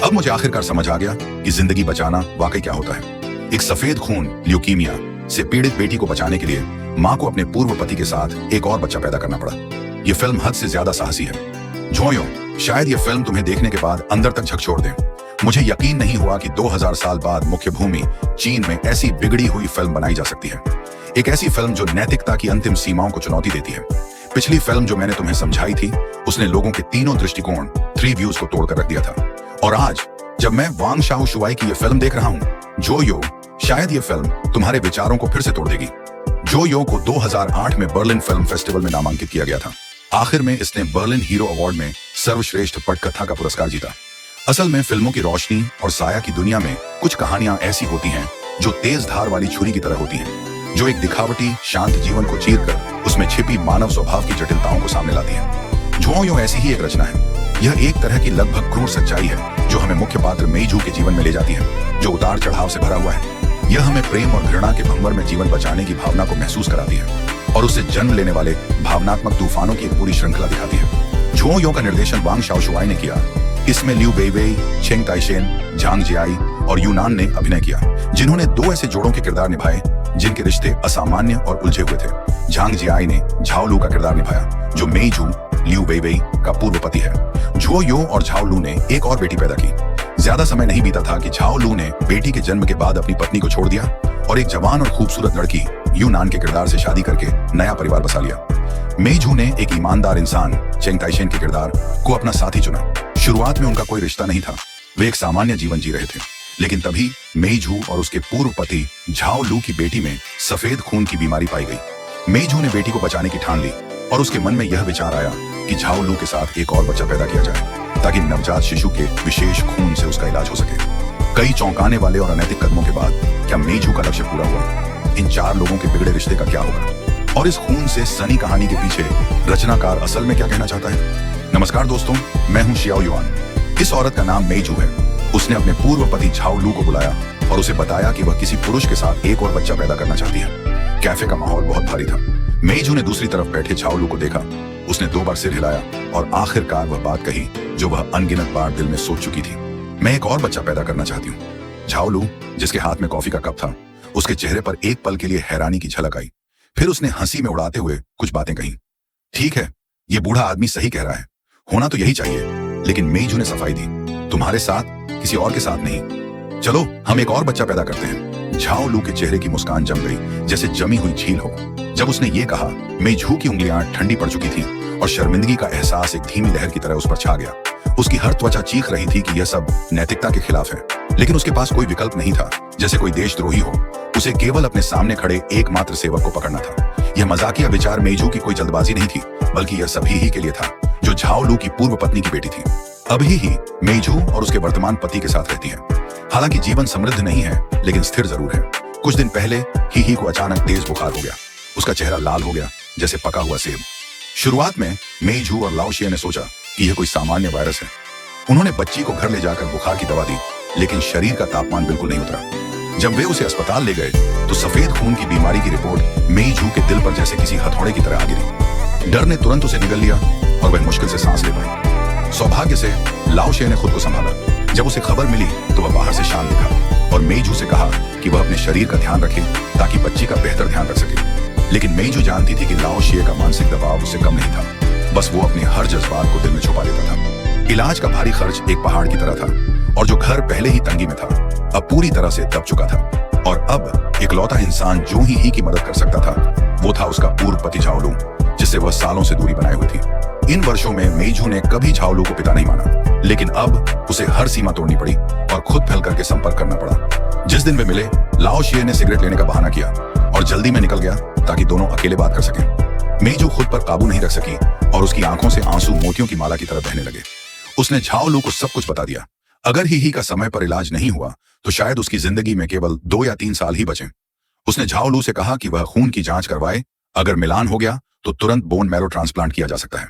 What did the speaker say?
अब मुझे आखिरकार समझ आ गया कि जिंदगी बचाना वाकई क्या होता है। एक सफेद खून ल्यूकीमिया से पीड़ित बेटी को बचाने के लिए माँ को अपने पूर्व पति के साथ एक और बच्चा पैदा करना पड़ा। ये फिल्म हद से ज्यादा साहसी है। झोंयो, शायद ये फिल्म तुम्हें देखने के बाद अंदर तक झकझोर दे। मुझे यकीन नहीं हुआ कि 2000 साल बाद मुख्य भूमि चीन में ऐसी बिगड़ी हुई फिल्म बनाई जा सकती है। एक ऐसी फिल्म जो नैतिकता की अंतिम सीमाओं को चुनौती देती है। पिछली फिल्म जो मैंने तुम्हें समझाई थी, उसने लोगों के तीनों दृष्टिकोण 3 व्यूज को तोड़कर रख दिया था। और आज जब मैं वांग शाओशुआई की ये फिल्म देख रहा हूँ, जोयो, शायद ये फिल्म तुम्हारे विचारों को फिर से तोड़ देगी। जोयो को 2008 में बर्लिन फिल्म फेस्टिवल में नामांकित किया गया था। आखिर में इसने बर्लिन हीरो अवार्ड में सर्वश्रेष्ठ पटकथा का पुरस्कार जीता। असल में फिल्मों की रोशनी और साया की दुनिया में कुछ कहानियां ऐसी होती हैं जो तेज धार वाली छुरी की तरह होती हैं, जो एक दिखावटी शांत जीवन को चीरकर उसमें छिपी मानव स्वभाव की जटिलताओं को सामने लाती है। झोंयो ऐसी ही एक रचना है। यह एक तरह की लगभग क्रूर सच्चाई है जो हमें मुख्य पात्र मेइजू के जीवन में ले जाती है, जो उतार चढ़ाव से भरा हुआ है। यह हमें प्रेम और घृणा के भंवर में जीवन बचाने की भावना को महसूस कराती है और उससे जन्म लेने वाले भावनात्मक तूफानों की एक पूरी श्रृंखला दिखाती है। झोंयो का निर्देशन वांग शाओशुआई ने किया। इसमें लिू बेइवेई, चेंग ताइशेन, झांग जियाई और यूनान ने अभिनय किया, जिन्होंने 2 ऐसे जोड़ों के किरदार निभाए जिनके रिश्ते असामान्य और उलझे हुए थे। झांग जियाई ने झाओ लू का किरदार निभाया, जो मेइजू लिू बेइवेई का पूर्व पति है। झोयो और झाओ लू ने एक और बेटी पैदा की। ज्यादा समय नहीं बीता था कि झाओ लू ने बेटी के जन्म के बाद अपनी पत्नी को छोड़ दिया और एक जवान और खूबसूरत लड़की यूनान के किरदार से शादी करके नया परिवार बसा लिया। मेइजू ने एक ईमानदार इंसान चेंग ताइशेन के किरदार को अपना साथी चुना। शुरुआत में उनका कोई रिश्ता नहीं था, वे एक सामान्य जीवन जी रहे थे, लेकिन तभी मेइजू और उसके पूर्व पति झाओ लू की बेटी में सफेद खून की बीमारी पाई गई। मेइजू ने बेटी को बचाने की ठान ली और उसके मन में यह विचार आया कि झाओ लू के साथ एक और बच्चा पैदा किया जाए ताकि नवजात शिशु के विशेष खून से उसका इलाज हो सके। कई चौंकाने वाले और अनैतिक कदमों के बाद क्या मेइजू का लक्ष्य पूरा हुआ? इन 4 लोगों के बिगड़े रिश्ते का क्या होगा? और इस खून से सनी कहानी के पीछे रचनाकार असल में क्या कहना चाहता है? नमस्कार दोस्तों, मैं हूं शियाओ युआन। इस औरत का नाम मेइजू है। उसने अपने पूर्व पति झाओ लू को बुलाया और उसे बताया कि वह किसी पुरुष के साथ एक और बच्चा पैदा करना चाहती है। कैफे का माहौल बहुत भारी था। मेइजू ने दूसरी तरफ बैठे झाओ लू को देखा। उसने 2 बार सिर हिलाया और आखिरकार वह बात कही जो वह अनगिनत बार दिल में सोच चुकी थी। मैं एक और बच्चा पैदा करना चाहती हूँ। झाओ लू, जिसके हाथ में कॉफी का कप था, उसके चेहरे पर एक पल के लिए हैरानी की झलक आई। फिर उसने हंसी में उड़ाते हुए कुछ बातें कही। ठीक है, ये बूढ़ा आदमी सही कह रहा है, होना तो यही चाहिए। लेकिन मेइजू ने सफाई दी, तुम्हारे साथ, किसी और के साथ नहीं। चलो हम एक और बच्चा पैदा करते हैं। झाओ लू के चेहरे की मुस्कान जम गई जैसे जमी हुई झील हो। जब उसने ये कहा, मेइजू की उंगलियां ठंडी पड़ चुकी थी और शर्मिंदगी का एहसास एक धीमी लहर की तरह उस पर छा गया। उसकी हर त्वचा चीख रही थी कि यह सब नैतिकता के खिलाफ है, लेकिन उसके पास कोई विकल्प नहीं था, जैसे कोई देशद्रोही हो। उसे केवल अपने सामने खड़े एकमात्र सेवक को पकड़ना था। यह मजाकिया विचार मेइजू की कोई जल्दबाजी नहीं थी, बल्कि यह सभी ही के लिए था जो झाओ लू की पूर्व पत्नी की बेटी थी। अभी ही मेइजू और उसके वर्तमान पति के साथ रहती है। हालांकि जीवन समृद्ध नहीं है, लेकिन स्थिर जरूर है। कुछ दिन पहले ही को अचानक तेज बुखार हो गया। उसका चेहरा लाल हो गया जैसे पका हुआ सेब। शुरुआत में मेइजू और लाओशिया ने सोचा कि यह कोई सामान्य वायरस है। उन्होंने बच्ची को घर ले जाकर बुखार की दवा दी, लेकिन शरीर का तापमान बिल्कुल नहीं उतरा। जब वे उसे अस्पताल ले गए तो सफेद खून की बीमारी की रिपोर्ट मेइजू के दिल पर जैसे किसी हथौड़े की तरह आ गिरी। डर ने तुरंत उसे निगल लिया और वह मुश्किल से सांस ले पाई। सौभाग्य से लाओशिया ने खुद को संभाला। जब उसे खबर मिली तो वह बाहर से शांत दिखा और मेइजू से कहा कि वह अपने शरीर का ध्यान रखे ताकि बच्ची का बेहतर ध्यान रख सके। लेकिन मेइजू जानती थी कि लाओशिया का मानसिक दबाव उससे कम नहीं था, बस वो अपने हर जज्बात को दिल में छुपा लेता था। इलाज का भारी खर्च एक पहाड़ की तरह था और जो घर पहले ही तंगी में था, अब पूरी तरह से दब चुका था। और अब इकलौता इंसान जो ही की मदद कर सकता था, वो था उसका पूर्व पति झाओ लू, जिससे वह सालों से दूरी बनाए हुई थी। इन वर्षों में मेइजू ने कभी झाओ लू को पिता नहीं माना, लेकिन अब उसे हर सीमा तोड़नी पड़ी और खुद फैल करके संपर्क करना पड़ा। जिस दिन वे मिले, लाओशिया ने सिगरेट लेने का बहाना किया और जल्दी में निकल गया ताकि दोनों अकेले बात कर सकें। मेइजू खुद पर काबू नहीं रख सकी और उसकी आंखों से आंसू मोतियों की माला की तरह बहने लगे। उसने झाओ लू को सब कुछ बता दिया। अगर ही का समय पर इलाज नहीं हुआ तो शायद उसकी जिंदगी में केवल 2 या 3 साल ही बचे। उसने झाओ लू से कहा कि वह खून की जांच करवाए, अगर मिलान हो गया तो तुरंत बोन मैरो ट्रांसप्लांट किया जा सकता है।